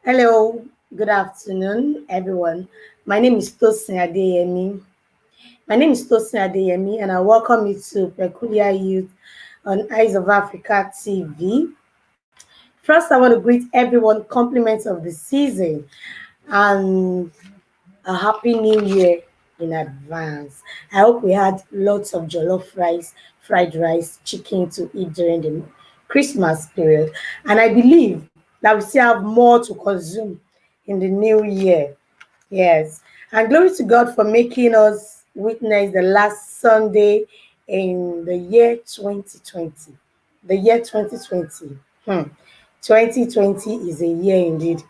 Hello, good afternoon, everyone. My name is Tosin Adeyemi. And I welcome you to Peculiar Youth on Eyes of Africa TV. First, I want to greet everyone, compliments of the season, and a happy new year in advance. I hope we had lots of jollof rice, fried rice, chicken to eat during the Christmas period. And I believe that we still have more to consume in the new year. Yes. And glory to God for making us witness the last Sunday in the year 2020. The year 2020. 2020 is a year indeed,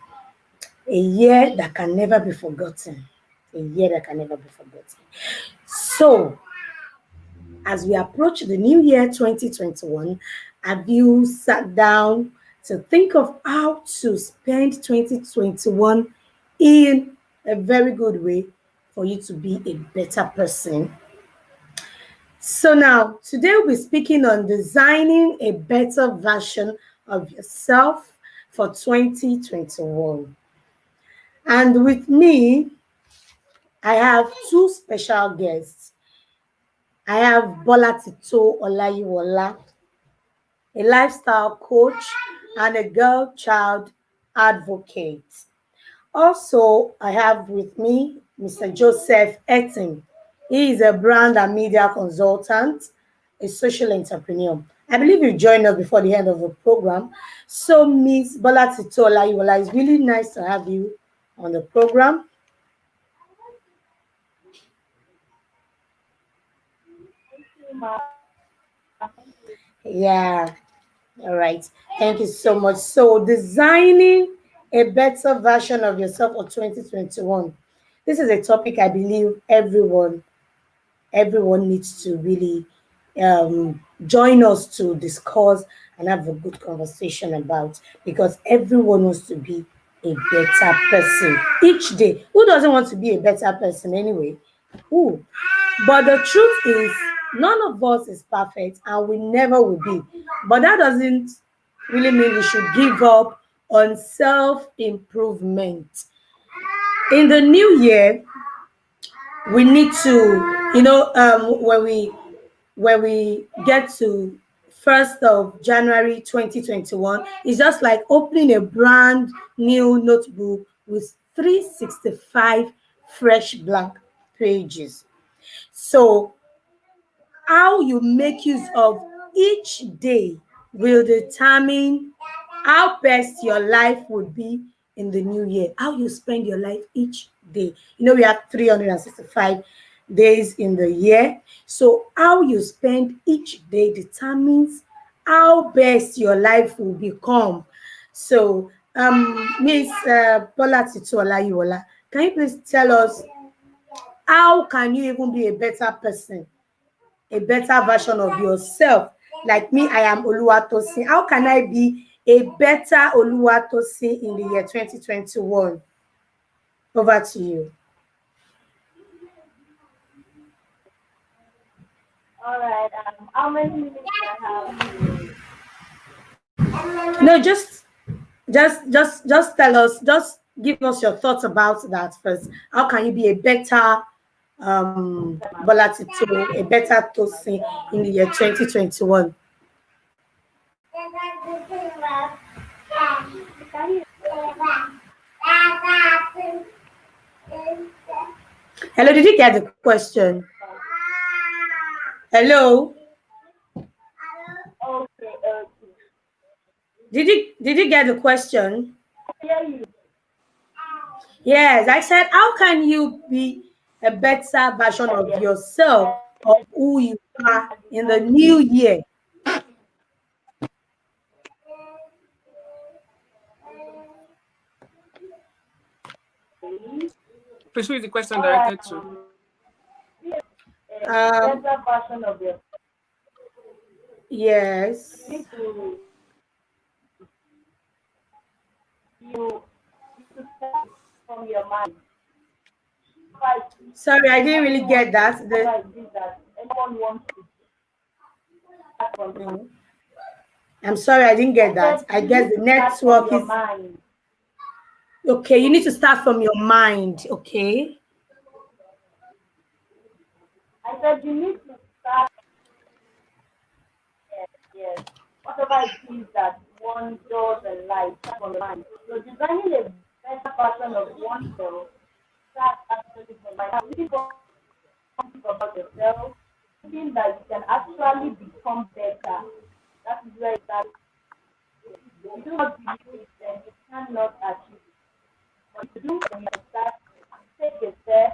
a year that can never be forgotten. A year that can never be forgotten. So, as we approach the new year 2021, have you sat down to think of how to spend 2021 in a very good way for you to be a better person? So, now today we'll be speaking on designing a better version of yourself for 2021. And with me, I have two special guests. I have Bola Tito Olayiwola, a lifestyle coach and a girl child advocate. Also, I have with me Mr. Joseph Etim. He is a brand and media consultant, a social entrepreneur. I believe you joined us before the end of the program. So, Miss Bola Tito Olayiwola, it's really nice to have you on the program. Yeah, all right. Thank you so much. So, designing a better version of yourself for 2021. This is a topic I believe everyone needs to really join us to discuss and have a good conversation about, because everyone wants to be a better person each day. Who doesn't want to be a better person anyway? Who? But the truth is, none of us is perfect and we never will be. But that doesn't really mean we should give up on self improvement. In the new year, we need to, when we get to 1st of January 2021, it's just like opening a brand new notebook with 365 fresh blank pages. So how you make use of each day will determine how best your life would be in the new year. How you spend your life each day. We have 365 days in the year. So how you spend each day determines how best your life will become. So, Miss Bola Tito Olayiwola, can you please tell us how can you even be a better person, a better version of yourself? Like me, I am Oluwatosin. How can I be a better Oluwatosin in the year 2021? Over to you. All right. How many minutes do I have? No, just tell us, just give us your thoughts about that first. How can you be a better Bolatito, a better Tosin in the year 2021? Hello, did you get the question? Hello? Okay. Did you get the question? Hear you. Yes, I said, how can you be a better version of Yes. yourself, of who you are in the new year? Please, who is the question All right. directed to? Be a Um, better version of yourself. yes. You need to you to start from your mind. Like, Sorry, I didn't really get that. whatever it is that anyone wants to start from. I'm sorry, I didn't get I that. said I you guess need the to start from network your is mind. Okay, you need to start from your mind. Okay. I said you need to start. Yes, yes. Whatever it is that one does in life, start from the mind. So designing a better version of oneself starts actually from mind. Now, really think about yourself, thinking that you can actually become better. That is where it starts. If you do not believe it, then you cannot achieve it. But you do, then you can start, take a step,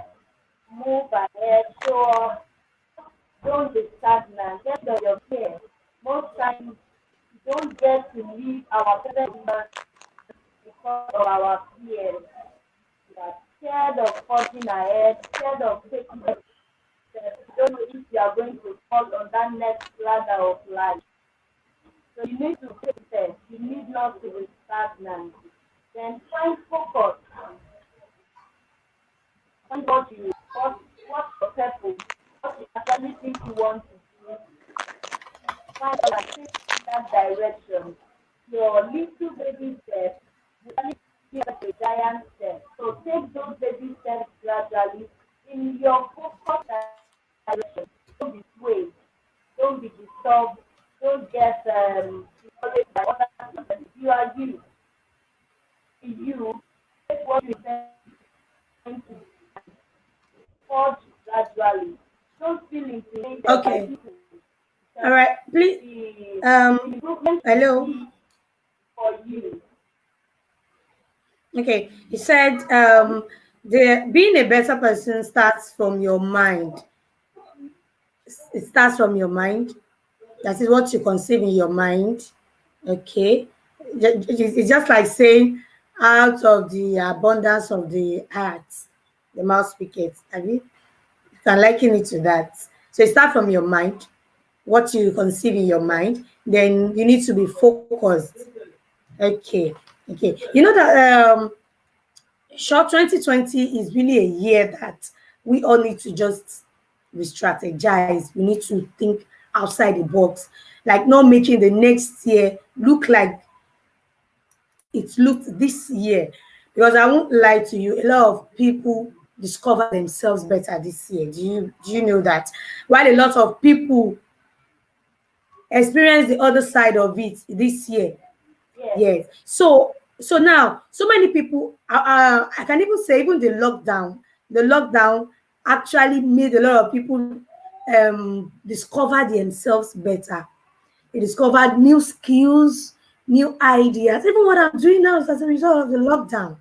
move ahead, show up, don't be stagnant, get on your fear. Most times, we don't get to live our present moment because of our fears. We are scared of forging ahead, scared of taking the steps. You don't know if you are going to fall on that next ladder of life. So you need to take steps. You need not to be stagnant. Then find focus. Find what's your purpose, what you actually think you want to do. Find out and take that direction. Your little baby steps will actually feel like a giant step. So take those baby steps gradually in your focused direction. Don't be swayed. Don't be disturbed. Don't get discouraged by other people. You are you. Be you. Take what you intend to forge gradually. Don't feel intimidated by Okay. people All because right. Please. the Um. improvement will Hello. be for you. Okay. You said the being a better person starts from your mind. It starts from your mind. That is what you conceive in your mind. Okay. It's just like saying, out of the abundance of the heart, the mouth speaketh. I mean, you can liken it to that. So it starts from your mind, what you conceive in your mind. Then you need to be focused. Okay. Okay. You know that short 2020 is really a year that we all need to just re-strategize. We need to think outside the box, like not making the next year look like it looked this year. Because I won't lie to you, a lot of people discover themselves better this year. Do you know that? While a lot of people experience the other side of it this year. Yes, Yes. So now so many people I can even say even the lockdown actually made a lot of people discover themselves better. They discovered new skills, new ideas. Even what I'm doing now is as a result of the lockdown.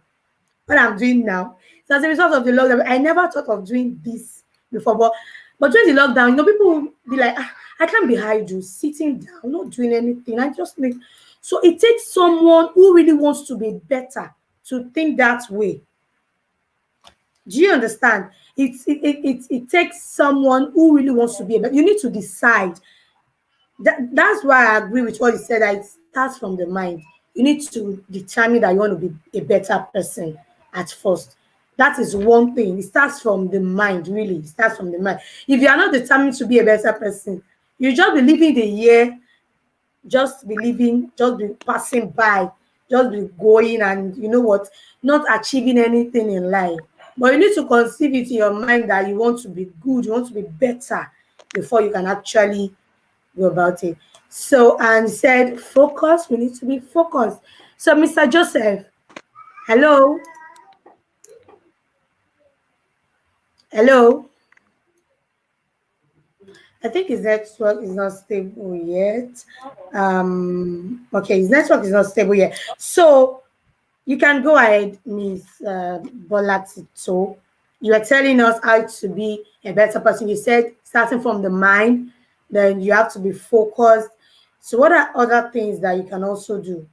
What I'm doing now is as a result of the lockdown. I never thought of doing this before, but during the lockdown, people will be like, I can't be idle, sitting down, not doing anything. I just need. So it takes someone who really wants to be better to think that way. Do you understand? It takes someone who really wants to yes, be better. You need to decide. That's why I agree with what you said. That it starts from the mind. You need to determine that you want to be a better person at first. That is one thing. It starts from the mind, really. It starts from the mind. If you are not determined to be a better person, you just be living the year, just be living, just be passing by, just be going, and you know what, not achieving anything in life. But you need to conceive it in your mind that you want to be good, you want to be better before you can actually go about it. So, and said, focus, we need to be focused. So, Mr. Joseph, hello, hello. I think his network is not stable yet. okay. Okay, his network is not stable yet. So, you can go ahead, Miss Bola Tito. You are telling us how to be a better person. You said starting from the mind, then you have to be focused. So, what are other things that you can also do?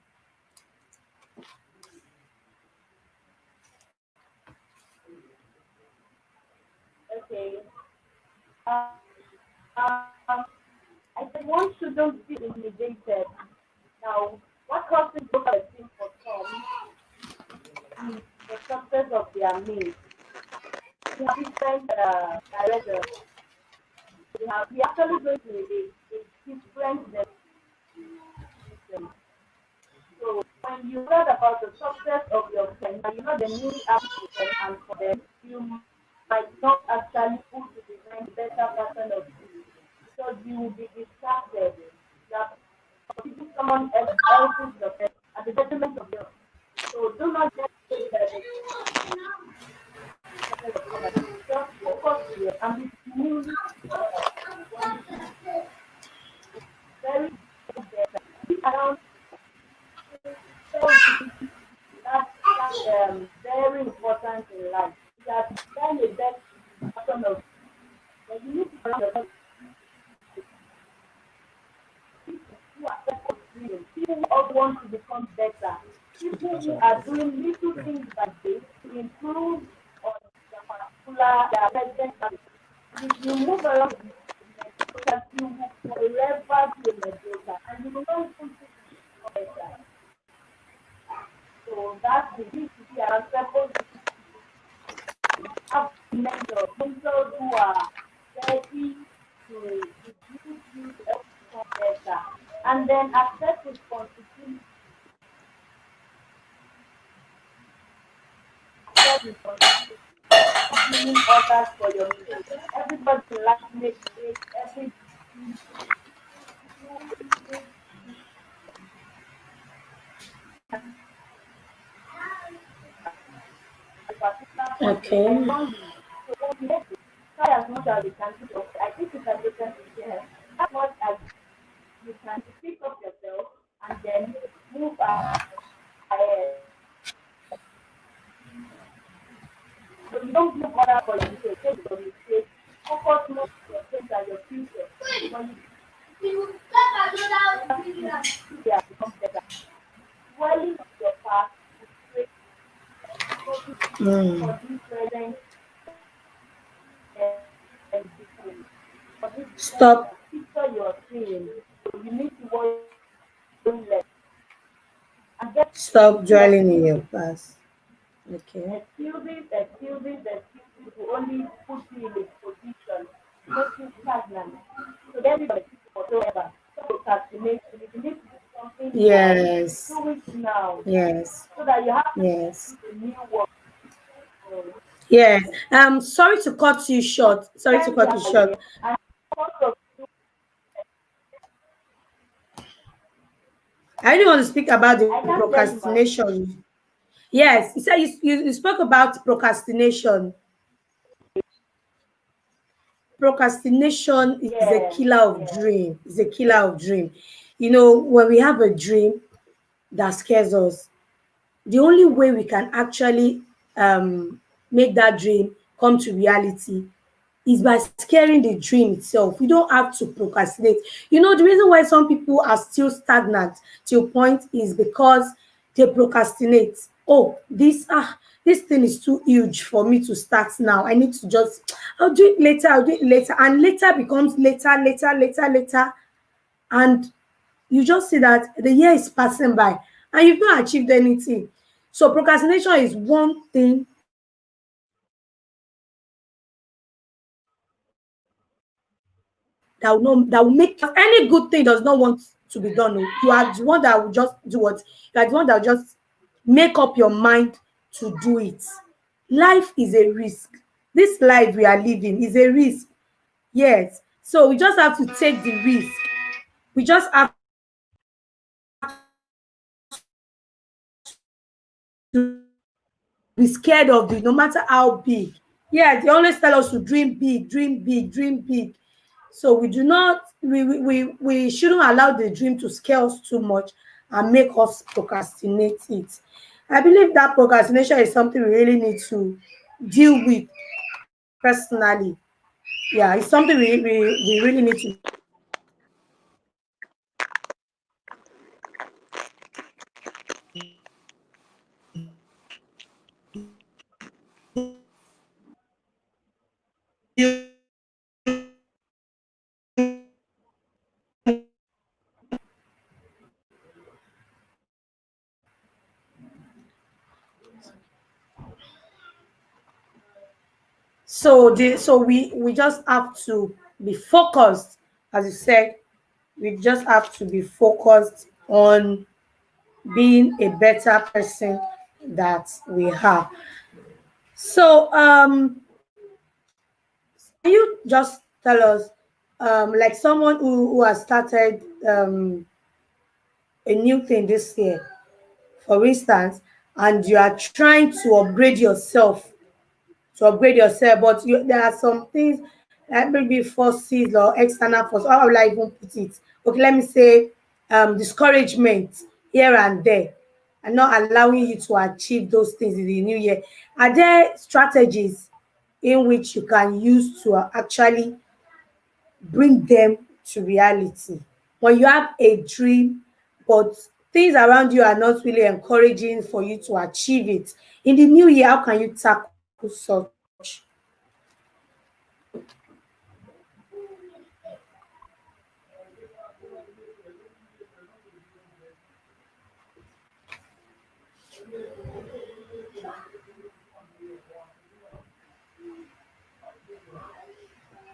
Okay. I said one shouldn't feel intimidated. Now, what causes those things for some is the success of their mates. We have different directions. We actually go to a different direction. So when you heard about the success of your friend and you know the need happy for them and for them, you might not actually put to design the better version of you because you will be distracted. You are putting someone else's success at the detriment of yours. So do not just say that the success of somebody, just focus on yours and be genuinely satisfied when you very better. Be around that's very important in life. You are trying the best version of but you need to surround yourself with people who are effort driven, people who also want to become better, people who are doing little things by day to improve on their particular their present habit. And if you move around with mediocre, you will forever be a mediocre and you will not even think you become better. So that's the need to be around people have mentors who are ready to build you to help you become better. And then accept responsibility, accept responsibility. Stop blaming others for your mistakes. Everybody in life makes mistakes. Every particular point in Okay. time wrongly. So when you make it, try as much as you can to okay, I think it's a difference in here. As much as you can to pick up yourself and then move ahead. So you don't blame others for your mistake, take your mistake, focus more on your things and your future. When you have to they have become better. Dwelling on your past will create focus Mm. for this present and become for this present Stop. and future you're seeing. So you need to worry less and get Stop the dwelling in your excuses. past. Okay. Excuses will only put you in a position to make you stagnant. So then you're whatsoever. So procrastination, if you need to do something now, Yes. do it now. Yes. So that you have Yes. a new work. So Yes. Sorry to cut you short. Sorry to time cut you that short. and most of I really want to speak about the I can't hear you, man. procrastination. Yes, you said you spoke about procrastination. Procrastination is a Yeah, killer of yeah. dream. It's a killer of dream. You know, when we have a dream that scares us, the only way we can actually make that dream come to reality is by scaring the dream itself. We don't have to procrastinate. You know, the reason why some people are still stagnant to a point is because they procrastinate. Oh, this thing is too huge for me to start now. I need to just I'll do it later, I'll do it later. And later becomes later. And you just see that the year is passing by and you've not achieved anything. So procrastination is one thing that will not that will make any good thing does not want to be done. Oh. You are the one that will just do what you are the one that will just make up your mind to do it. Life is a risk. This life we are living is a risk. Yes. So we just have to take the risk. We just have to be scared of it, no matter how big. Yeah, they always tell us to dream big, dream big, dream big. So we do not we shouldn't allow the dream to scare us too much and make us procrastinate it. I believe that procrastination is something we really need to deal with personally. Yeah, it's something we really need to so we just have to be focused, as you said, we just have to be focused on being a better person that we are. So, can you just tell us, like someone who has started a new thing this year, for instance, and you are trying to upgrade yourself, but there are some things like maybe forces or external force. How will I even put it? Okay, let me say discouragement here and there, and not allowing you to achieve those things in the new year. Are there strategies in which you can use to actually bring them to reality? When you have a dream, but things around you are not really encouraging for you to achieve it, in the new year, how can you tackle such?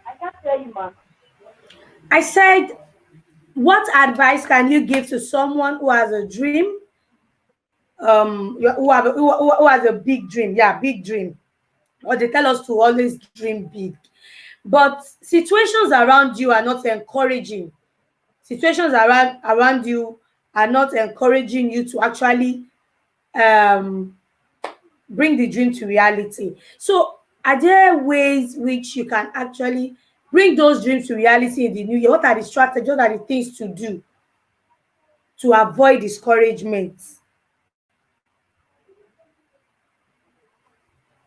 I can't tell you, man. I said, what advice can you give to someone who has a dream, who has a big dream? Yeah, big dream. Or they tell us to always dream big. But situations around you are not encouraging. Situations around you are not encouraging you to actually um bring the dream to reality. So, are there ways which you can actually bring those dreams to reality in the new year? What are the strategies? What are the things to do to avoid discouragement?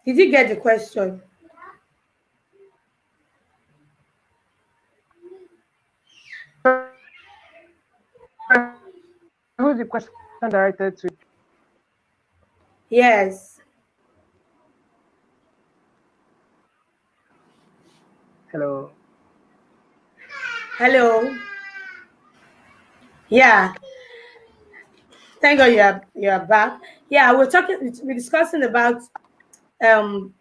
Did you get the question? Who's the question directed to? Yes. Hello. Hello. Yeah. Thank God you are back. Yeah, we're discussing about um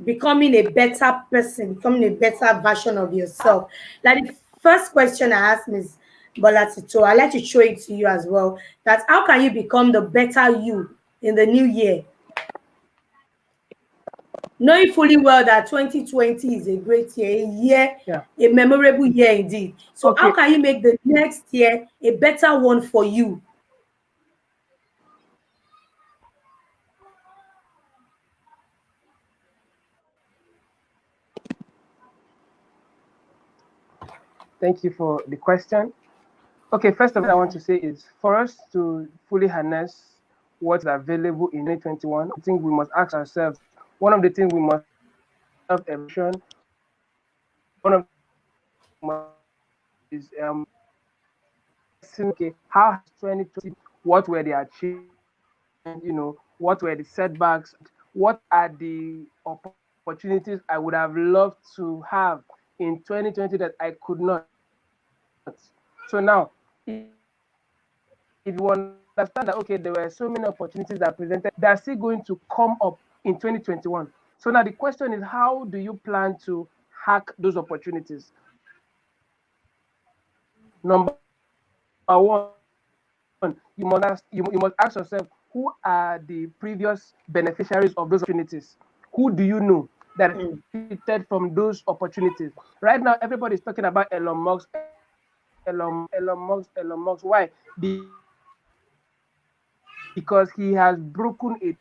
becoming a better person, becoming a better version of yourself. Like the first question I asked Ms. Bola Tito, I'd like to show it to you as well. That how can you become the better you in the new year? Knowing fully well that 2020 is a great year, Yeah. a memorable year indeed. So how Okay. can you make the next year a better one for you? Thank you for the question. Okay, first of all, I want to say is for us to fully harness what's available in 2021, I think we must ask ourselves one of the things we must self evaluation. One of is okay, how has 2020, what were the achievements, what were the setbacks, what are the opportunities I would have loved to have in 2020 that I could not. So now, if you understand that, okay, there were so many opportunities that presented, they're still going to come up in 2021. So now the question is, how do you plan to hack those opportunities? Number one, you must ask yourself, you must ask yourself, who are the previous beneficiaries of those opportunities? Who do you know that benefited from those opportunities? Right now, everybody is talking about Elon Musk, Elon Musk, Elon Musk, Elon Musk, Elon Musk. Why? Because he has broken a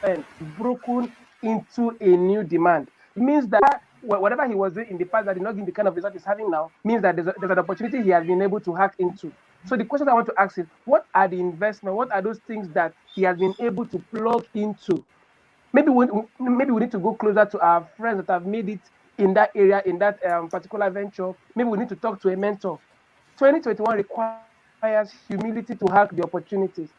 trend, broken into a new demand. It means that whatever he was doing in the past that did not give the kind of result he's having now means that there's an opportunity he has been able to hack into. So the question I want to ask is, what are the investment? What are those things that he has been able to plug into? Maybe we need to go closer to our friends that have made it in that area, in that particular venture. Maybe we need to talk to a mentor. 2021 requires humility to hack the opportunities.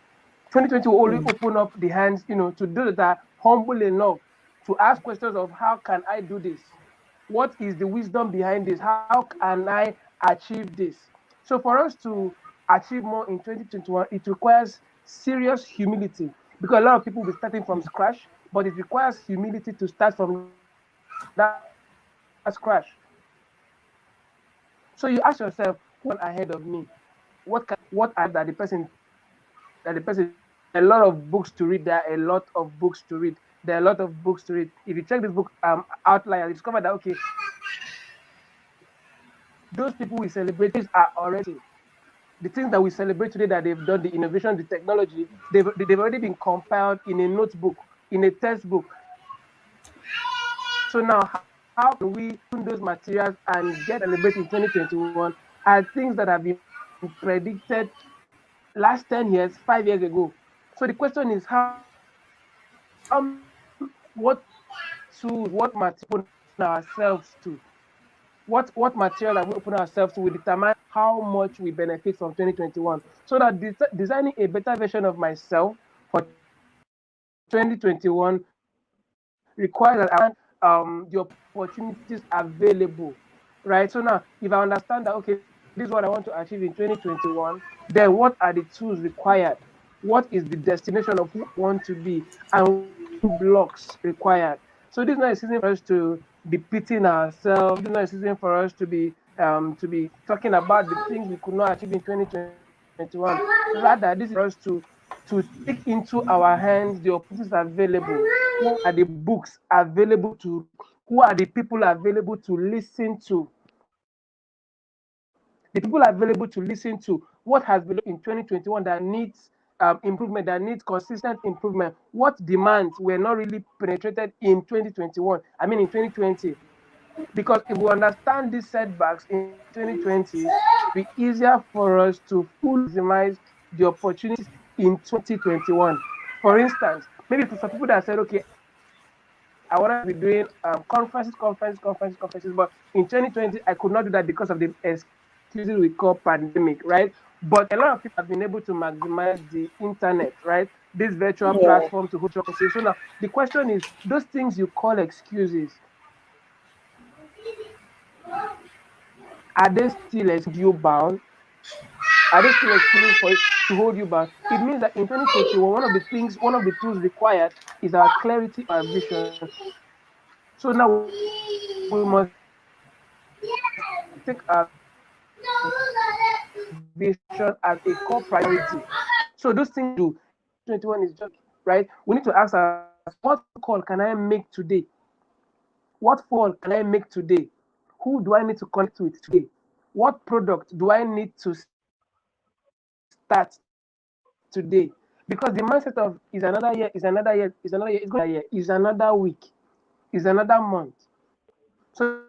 2020 will only open up the hands, to those that are humble enough to ask questions of how can I do this? What is the wisdom behind this? How can I achieve this? So for us to achieve more in 2021, it requires serious humility because a lot of people will be starting from scratch, but it requires humility to start from that scratch. So you ask yourself, who is ahead of me? what are that the person a lot of books to read. There are a lot of books to read. There are a lot of books to read. If you check this book outline, you discover that okay, those people we celebrate are already the things that we celebrate today that they've done, the innovation, the technology, they've already been compiled in a notebook, in a textbook. So now, how can we open those materials and get celebrate in 2021 are things that have been predicted last 10 years, 5 years ago. So the question is what tools, what material open ourselves to? What material have we opened ourselves to will determine how much we benefit from 2021. So that designing a better version of myself for 2021 requires that I understand the opportunities available. Right. So now if I understand that okay, this is what I want to achieve in 2021, then what are the tools required? What is the destination of who I want to be? And what are the building blocks required? So this is not a season for us to be pitying ourselves. This is not a season for us to be talking about the things we could not achieve in 2021. Rather, this is for us to take into our hands the opportunities available. What are the books available to read? Who are the people available to listen to? The people available to listen to what has been in 2021 that needs improvement, that needs consistent improvement. What demands were not really penetrated in 2021? I mean, in 2020. Because if we understand these setbacks in 2020, it will be easier for us to fully maximize the opportunities in 2021. For instance, maybe for some people that said, okay, I wanted to be doing conferences, but in 2020, I could not do that because of the excuses we call pandemic, right? But a lot of people have been able to maximize the internet, right? This virtual platform to hold Yeah. conferences. So now the question is, those things you call excuses, are they still excuse you bound? Are they still excuses for it to hold you back? It means that in 2021, one of the tools required is our clarity, our vision. So now we must take our vision and our clarity as a core priority. So those things we need to do in 2021 is just right. We need to ask ourselves, what phone call can I make today? What phone call can I make today? Who do I need to connect with today? What product do I need to start today? Because the mindset of is another year, is another year, is another year, is another year, is another year, is another year, is another year, is another week, is another month. So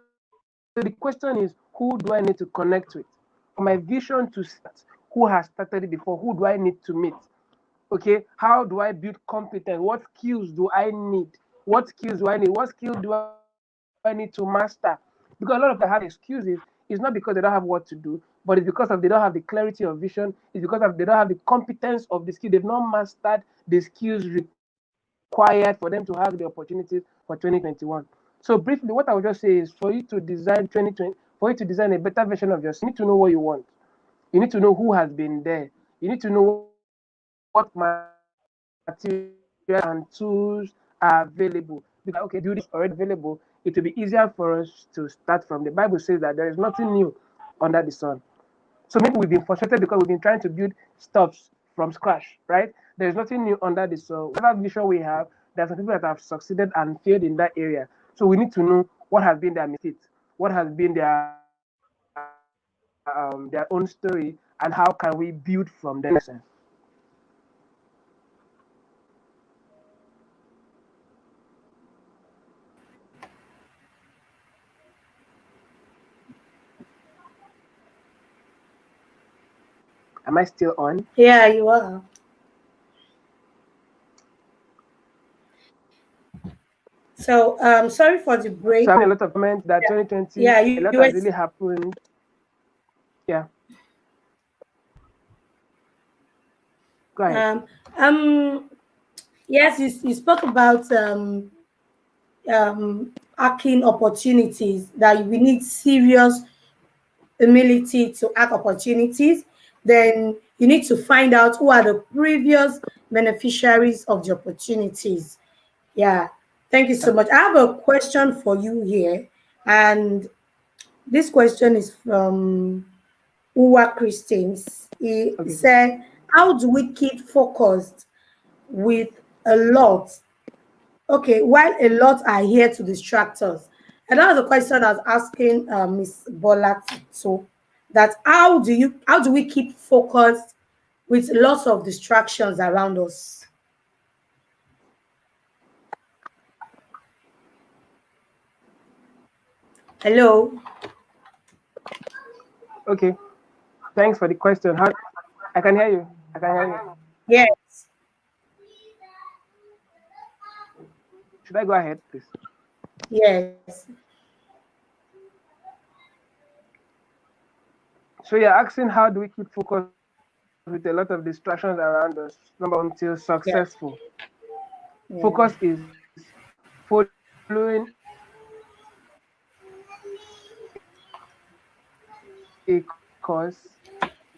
the question is, who do I need to connect with? For my vision to start, who has started it before? Who do I need to meet? Okay, how do I build competence? What skills do I need? What skill do I need? What skill do I need to master? Because a lot of people that have excuses is not because they don't have what to do, but it's because of they don't have the clarity of vision. It's because of they don't have the competence of the skill. They've not mastered the skills required for them to have the opportunities for 2021. So briefly, what I would just say is for you to design 2020, for you to design a better version of yourself, you need to know what you want. You need to know who has been there. You need to know what materials and tools are available. Because if you understand these setbacks and tools are available, because okay, do this already available, it will be easier for us to start from. The Bible says that there is nothing new under the sun. So maybe we've been frustrated because we've been trying to build stuff from scratch, right? There's nothing new under the sun. Whatever vision we have, there are some people that have succeeded and failed in that area. So we need to know what has been their mistakes, what has been their own story, and how can we build from them. Am I still on? Yeah, you are. So sorry for the So break. I'm seeing a lot of comments that Yeah, 2020, a you lot were has really happened. Yeah, go ahead. um um yes, you spoke about hacking opportunities, that we need serious humility to hack opportunities. Then you need to find out who are the previous beneficiaries of the opportunities. Yeah, thank you so much. I have a question for you here, and this question is from Uwa Christines. He Okay. said, how do we keep focused with a lot? Okay, while a lot are here to distract us. And that was the question I was asking Miss Bola. So that how do we keep focused with lots of distractions around us? Hello. Okay. Thanks for the question. How I can hear you. I can hear you. Yes. Should I go ahead, please? Yes. So you're asking how do we keep focus with a lot of distractions around us? Number one, until Yes. successful. Yeah. Focus is following a course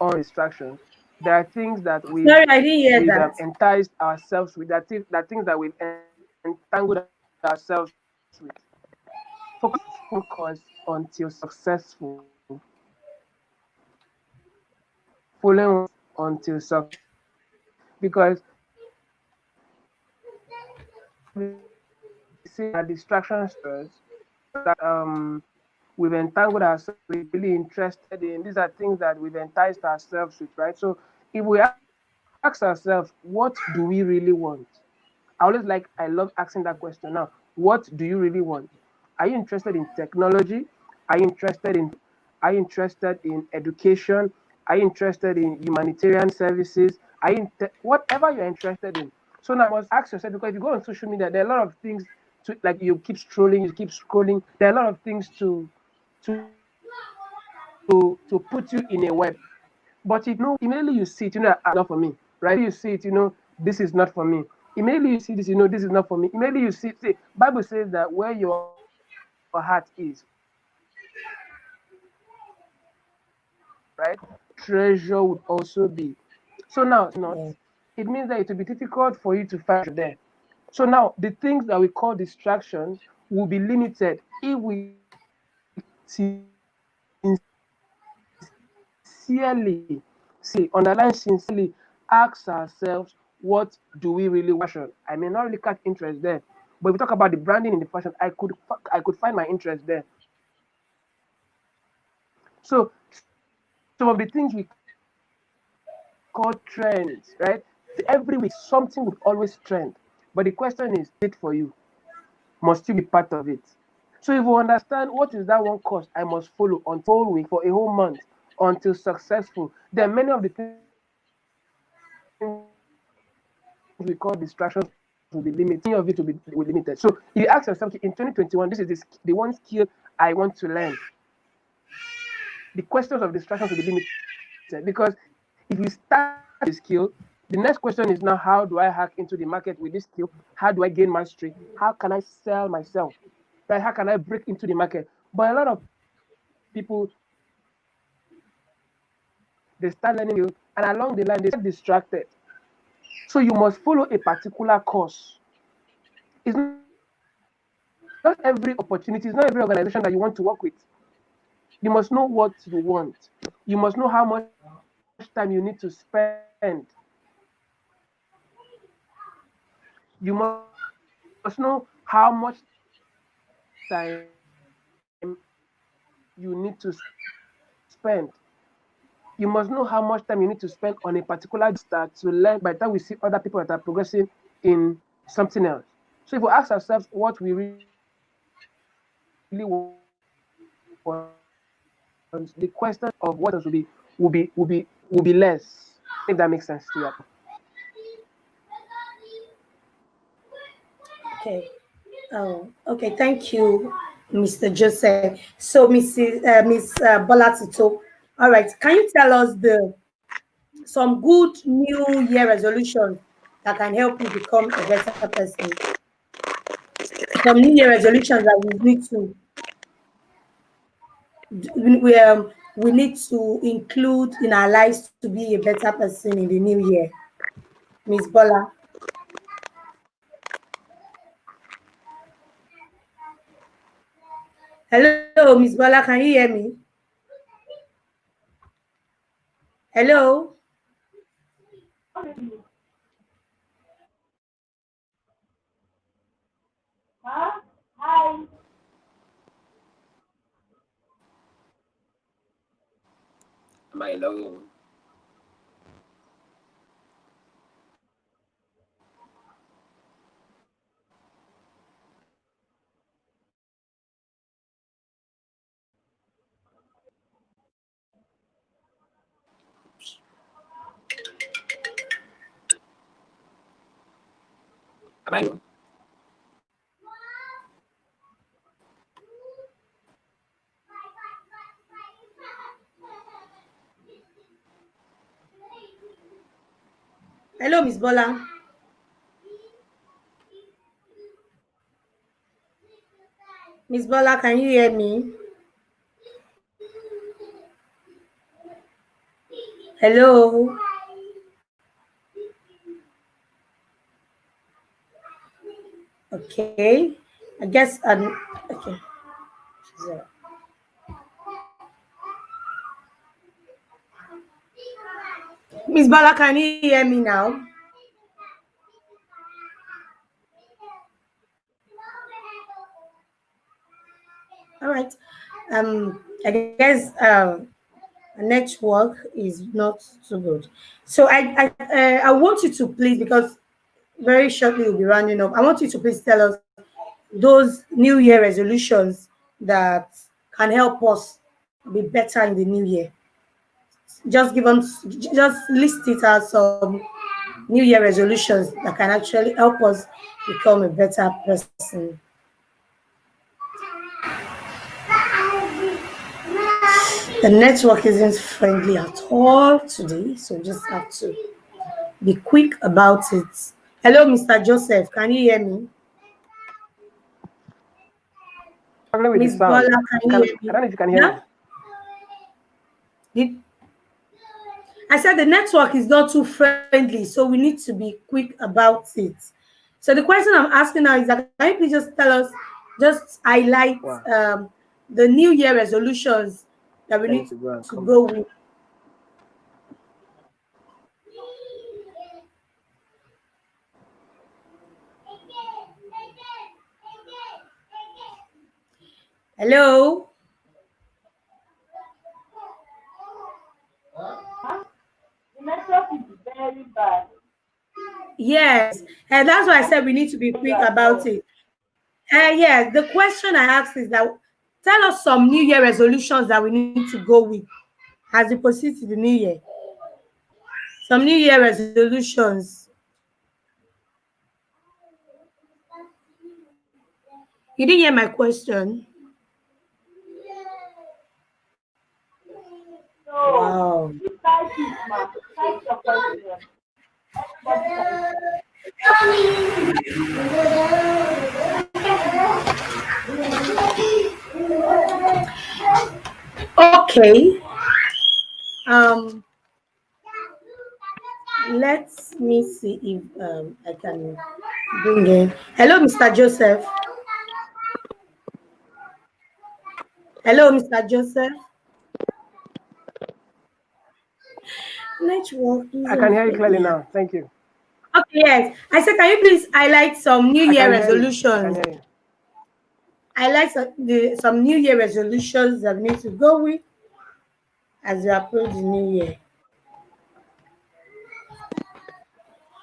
on distractions. There are things that there are things that Sorry, I didn't we've hear that. enticed ourselves with. That things that we've entangled ourselves with. Focus is following a course until successful. Following until successful. Because see our distractions first. We've entangled ourselves with, really interested in. These are things that we've enticed ourselves with, right? So if we ask ourselves, what do we really want? I love asking that question now. What do you really want? Are you interested in technology? Are you interested in food? Are you interested in education? Are you interested in humanitarian services? Whatever you're interested in? So now you must ask yourself, because if you go on social media, there are a lot of things to, like, you keep strolling, you keep scrolling. There are a lot of things to put you in a web. But if you know, immediately you see it, it's not for me, right? Immediately you see it, this is not for me. Immediately you see this, this is not for me. Immediately you see, Bible says that where your heart is, where your treasure would also be, right? Treasure would also be. So now, not, Yeah. it means that it will be difficult for you to find treasure there. So now, the things that we call distractions will be limited if we sincerely, underline sincerely, ask ourselves, what do we really want? I may not really catch interest there, but if we talk about the branding in the fashion, I could find my interest there. So some of the things we call trends, right? Every week something would always trend, but the question is it for you? Must you be part of it? So if we understand what is that one course I must follow on for a whole week, for a whole month, until successful, then many of the things we call distractions will be limited. Many of it will be limited. So if you ask yourself, okay, in 2021, this is the one skill I want to learn, the questions of distractions will be limited, because if you start with a skill, the next question is now, how do I hack into the market with this skill? How do I gain mastery? How can I sell myself? Right? How can I break into the market? But a lot of people, they start learning a skill, and along the line, they start distracted. So you must follow a particular course. It's not every opportunity, it's not every organization that you want to work with. You must know what you want. You must know how much time you need to spend. You must know how much time you need to spend. You must know how much time you need to spend on a particular job to start to learn. By the time we see other people that are progressing in something else. So if we ask ourselves what we really want, the question of what does we really want will be less. If that makes sense to you. Okay. Oh, okay. Thank you, Mr. Joseph. So, Miss Bola Tito. All right. Can you tell us the some good New Year resolutions that can help you become a better person? Some New Year resolutions that we need to we need to include in our lives to be a better person in the new year. Miss Bola. Hello, Miss Bola. Can you hear me? Hello, Huh? Hi. Am I alone? Am I alone? hello, Miss Bola. Miss Bola, can you hear me? Hello. Okay. I guess okay. She's Miss Bola, can you hear me now? All right. I guess network is not too good. So I want you to please, because very shortly we'll be rounding up. I want you to please tell us those New Year resolutions that can help us be better in the new year. Just give us, just list it as some New Year resolutions that can actually help us become a better person. The network isn't friendly at all today, so we just have to be quick about it. Hello, Mr. Joseph. Can you hear me? Struggling with the Miss Bola, sound. can you hear I me? don't know if you can hear Yeah? me. Did, I said the network is not too friendly, so we need to be quick about it. So the question I'm asking now is that can you please just tell us, just highlight Wow. the New Year resolutions that we I need need to go and to come go back. with. Hello? Huh? The network is very bad. Yes, and that's why I Can't said we need to be hear you quick at about all. it. Yes, the question I asked is that tell us some New Year resolutions that we need to go with as we proceed to the New Year. Some New Year resolutions. You didn't hear my question. So, Wow. please type it, ma. Type your question. Everybody can see. Okay. Um, let me see if I can bring in. Hello, Mr. Joseph. Hello, Mr. Joseph. Network I can isn't hear you clearly friendly. now. Thank you. Okay, yes. I said, can you please highlight some New I Year can hear you. I can resolutions? hear you. Highlight some New Year resolutions that we need to go with as we approach the New Year.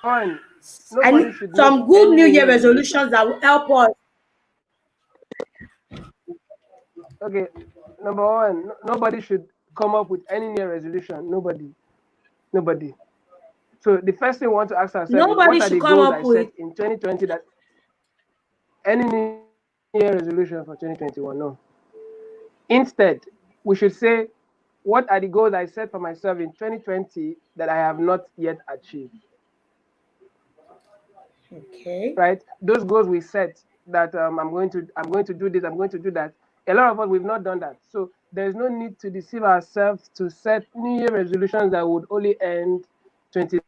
One, I nobody need should make some good any New New Year Year resolution. resolutions that will help us. Okay, number one, nobody should come up with any New Year resolution. Nobody. So the first thing we want to ask ourselves is, Nobody what are should the come goals up I with. set in 2020 that any New Year resolution for 2021? No. Instead, we should say, what are the goals I set for myself in 2020 that I have not yet achieved? Okay. Right? Those goals we set that I'm going to do this, I'm going to do that. A lot of us we've not done that. So there's no need to deceive ourselves to set New Year resolutions that would only end 29th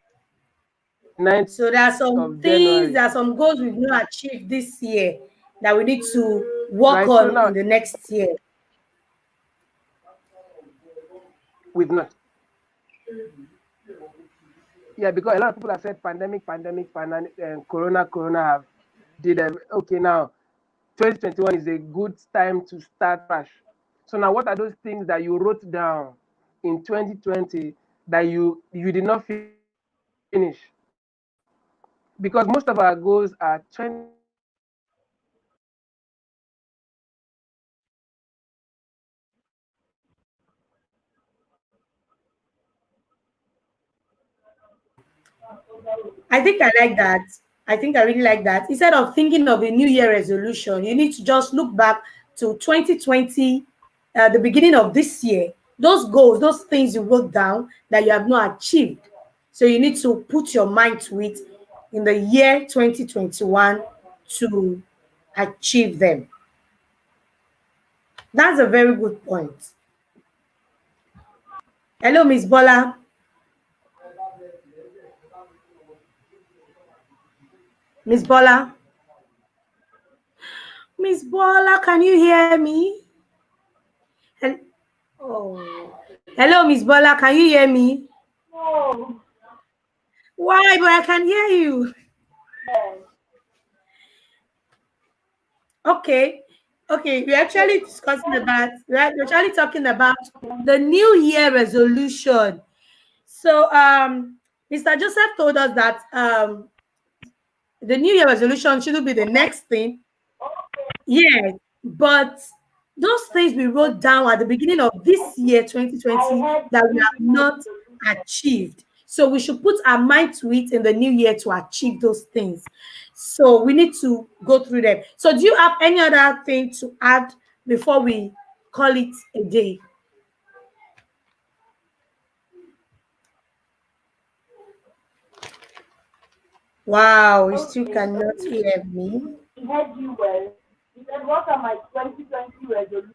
So there are some of things, January. there are some goals we've not achieved this year that we need to work Right? So on now in the next year. we've not. Yeah, because a lot of people have said pandemic, corona have did okay now. 2021 is a good time to start fresh. So now, what are those things that you wrote down in 2020 that you did not finish? Because most of our goals are 2021, 2022, I think I like that. I think I really like that. Instead of thinking of a New Year resolution, you need to just look back to 2020, the beginning of this year. Those goals, those things you wrote down that you have not achieved. So you need to put your mind to it in the year 2021 to achieve them. That's a very good point. Hello, Miss Bola. Miss Bola. Miss Bola, can you hear me? Hel- Oh. Hello, Miss Bola, can you hear me? No. Why? But I can hear you. Yes. Okay. Okay, we're So, actually discussing about, we're actually talking about the New Year resolution. So, Mr. Joseph told us that the New Year resolution shouldn't be the next thing. Yes, but those things we wrote down at the beginning of this year, I 2020, heard that we New have Year not resolution. achieved. So we should put our mind to it in the new year to achieve those things. So we need to go through them. So do you have any other thing to add before we call it a day? Wow, you still Okay, cannot okay. hear me. I heard you well. You said, what are my 2020 resolutions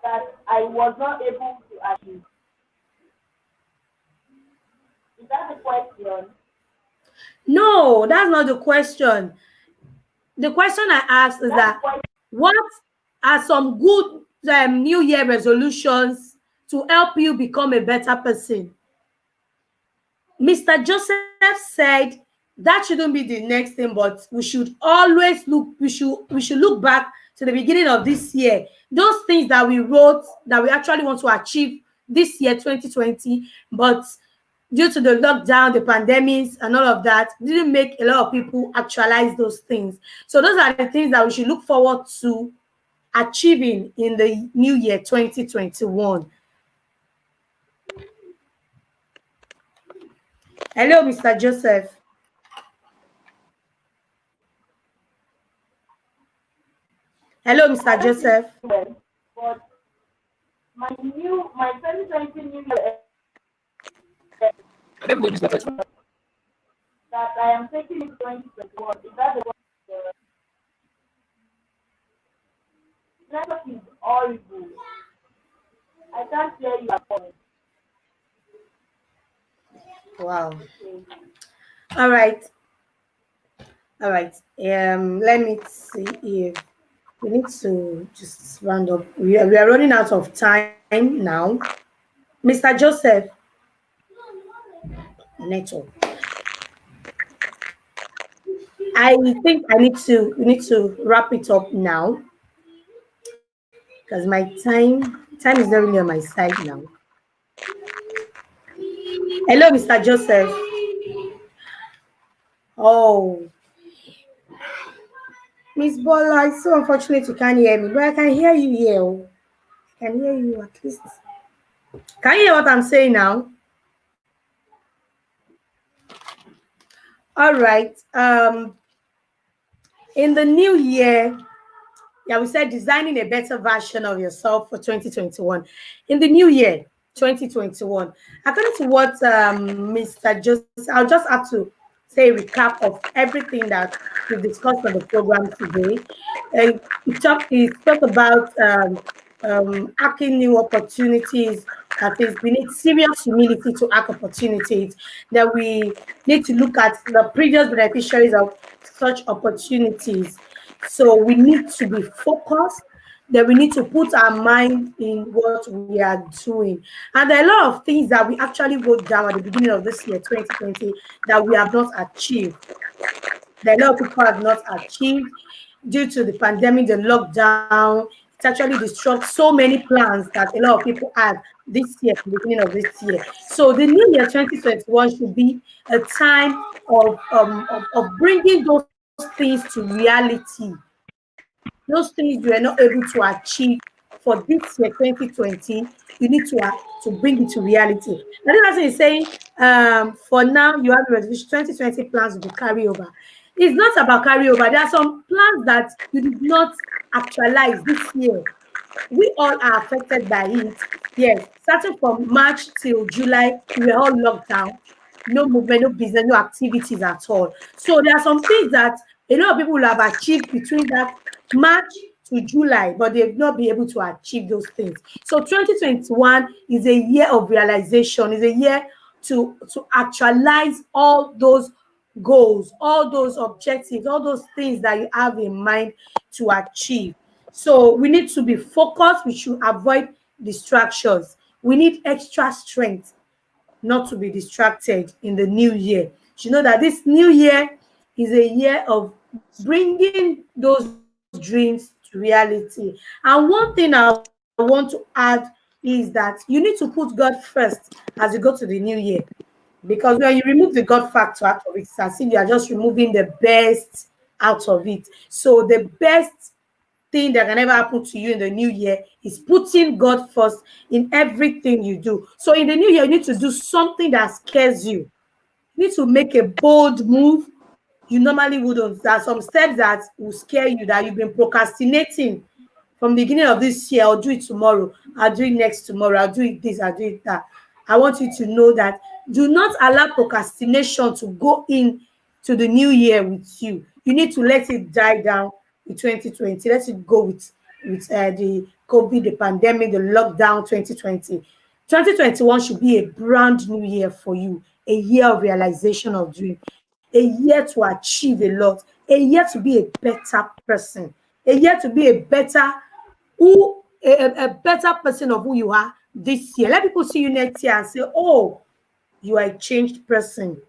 that I was not able to achieve? Is that the question? No, that's not the question. The question I asked Is is that the that question? what are some good New Year resolutions to help you become a better person? Mr. Joseph said that shouldn't be the next thing, but we should always look, we should look back to the beginning of this year. Those things that we wrote that we actually want to achieve this year, 2020, but due to the lockdown, the pandemics, and all of that, didn't make a lot of people actualize those things. So those are the things that we should look forward to achieving in the new year 2021. Hello, Mr. Joseph. Hello, Mr. I heard you Joseph. well, but my 2020 New Year I don't know this message. that I am taking in 2021, is that the one? Network is horrible. I can't hear you at all. Wow. Okay. All right. All right. Let me see if we need to just round up. We are running out of time now. Mr. Joseph, network. I think we need to wrap it up now because my time is not really on my side now. Hello, Mr. Joseph. Oh, Miss Bola, it's so unfortunate you can't hear me, but I can hear you here. Oh. I can hear you at least. Can you hear what I'm saying now? All right. In the new year, yeah, we said designing a better version of yourself for 2021. In the new year, 2021, according to what Mr. Joseph, I'll just have to say a recap of everything that we discussed on the program today. He talked about hacking new opportunities. That is, we need serious humility to hack opportunities. That we need to look at the previous beneficiaries of such opportunities. So we need to be focused. that we need to put our mind in what we are doing. And there are a lot of things that we actually wrote down at the beginning of this year, 2020, that we have not achieved. That a lot of people have not achieved due to the pandemic, the lockdown. It actually disrupts so many plans that a lot of people had this year, the beginning of this year. So the new year 2021 should be a time of bringing those things to reality. Those things you are not able to achieve for this year 2020, you need to bring it to reality. And this person is saying, for now you have a resolution, 2020 plans will be carryover. It's not about carryover. There are some plans that you did not actualize this year. We all are affected by it. Yes, starting from March till July, we were all locked down. No movement, no business, no activities at all. So there are some things that a lot of people will have achieved between that March to July, but they've not been able to achieve those things. So 2021 is a year of realization, is a year to actualize all those goals, all those objectives, all those things that you have in mind to achieve. So we need to be focused. We should avoid distractions. We need extra strength not to be distracted in the new year. You know that this new year is a year of bringing those dreams to reality. And one thing I want to add is that you need to put God first as you go to the new year. Because when you remove the God factor out of it, it's as if you are just removing the best out of it. So the best thing that can ever happen to you in the new year is putting God first in everything you do. So in the new year, you need to do something that scares you. You need to make a bold move you normally wouldn't. There are some steps that will scare you that you've been procrastinating from the beginning of this year. I'll do it tomorrow. I'll do it next tomorrow. I'll do it this. I'll do it that. I want you to know that do not allow procrastination to go in to the new year with you. You need to let it die down in 2020. Let it go with the COVID, the pandemic, the lockdown 2020. 2021 should be a brand new year for you, a year of realization of dream, a year to achieve a lot, a year to be a better person, a year to be a better a better person of who you are this year. Let people see you next year and say, oh, you are a changed person.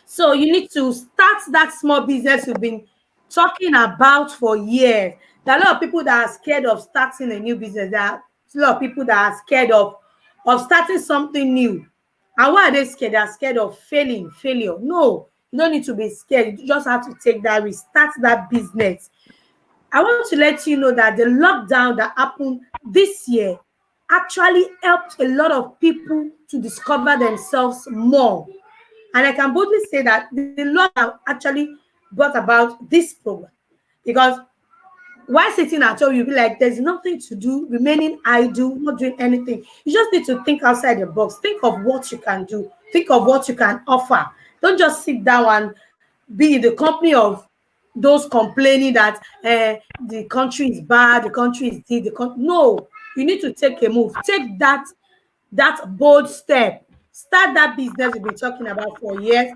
So you need to start that small business you've been talking about for years. There are a lot of people that are scared of starting a new business. There are a lot of people that are scared of starting something new. And why are they scared? They are scared of failure. No, you don't need to be scared. You just have to take that risk, start that business. I want to let you know that the lockdown that happened this year actually helped a lot of people to discover themselves more. And I can boldly say that the lockdown actually brought about this program because while sitting at home, you'll be like, there's nothing to do, remaining idle, not doing anything. You just need to think outside the box. Think of what you can do. Think of what you can offer. Don't just sit down and be in the company of those complaining that the country is bad, the country is this, no, you need to take a move. Take that bold step. Start that business we've been talking about for years.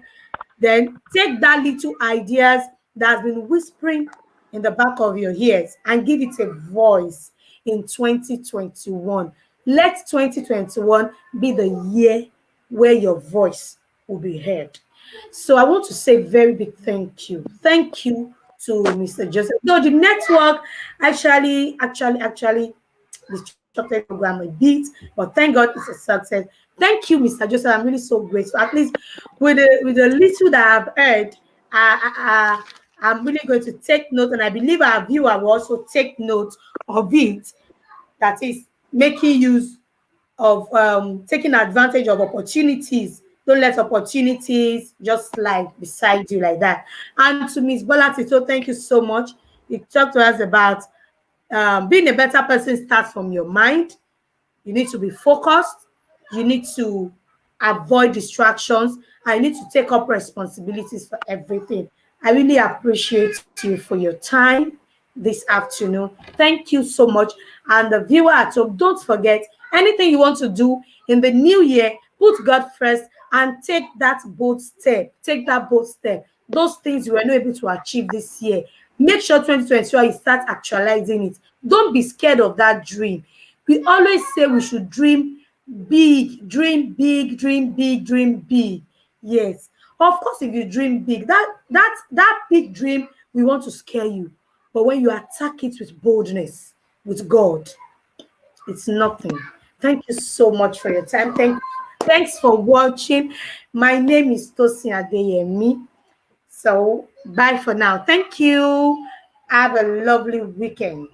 Then take that little ideas that's been whispering in the back of your ears and give it a voice in 2021. Let 2021 be the year where your voice will be heard. So I want to say very big thank you. Thank you to Mr. Joseph. No, the network actually disrupted the program a bit, but thank God it's a success. Thank you, Mr. Joseph. I'm really so grateful. At least with the little that I've heard, I'm really going to take note, and I believe our viewer will also take note of it. That is making use of taking advantage of opportunities. Don't let opportunities just slide beside you like that. And to Miss Bola Tito, thank you so much. You talked to us about being a better person starts from your mind. You need to be focused. You need to avoid distractions. I need to take up responsibilities for everything. I really appreciate you for your time this afternoon. Thank you so much. And the viewer at home, don't forget anything you want to do in the new year, put God first and take that bold step. Take that bold step. Those things you were not able to achieve this year, Make sure 2024 you start actualizing it. Don't be scared of that dream. We always say we should big, dream big, dream big, dream big. Yes. Of course, if you dream big, that big dream, we want to scare you. But when you attack it with boldness, with God, it's nothing. Thank you so much for your time. Thanks for watching. My name is Tosin Adeyemi. So bye for now. Thank you. Have a lovely weekend.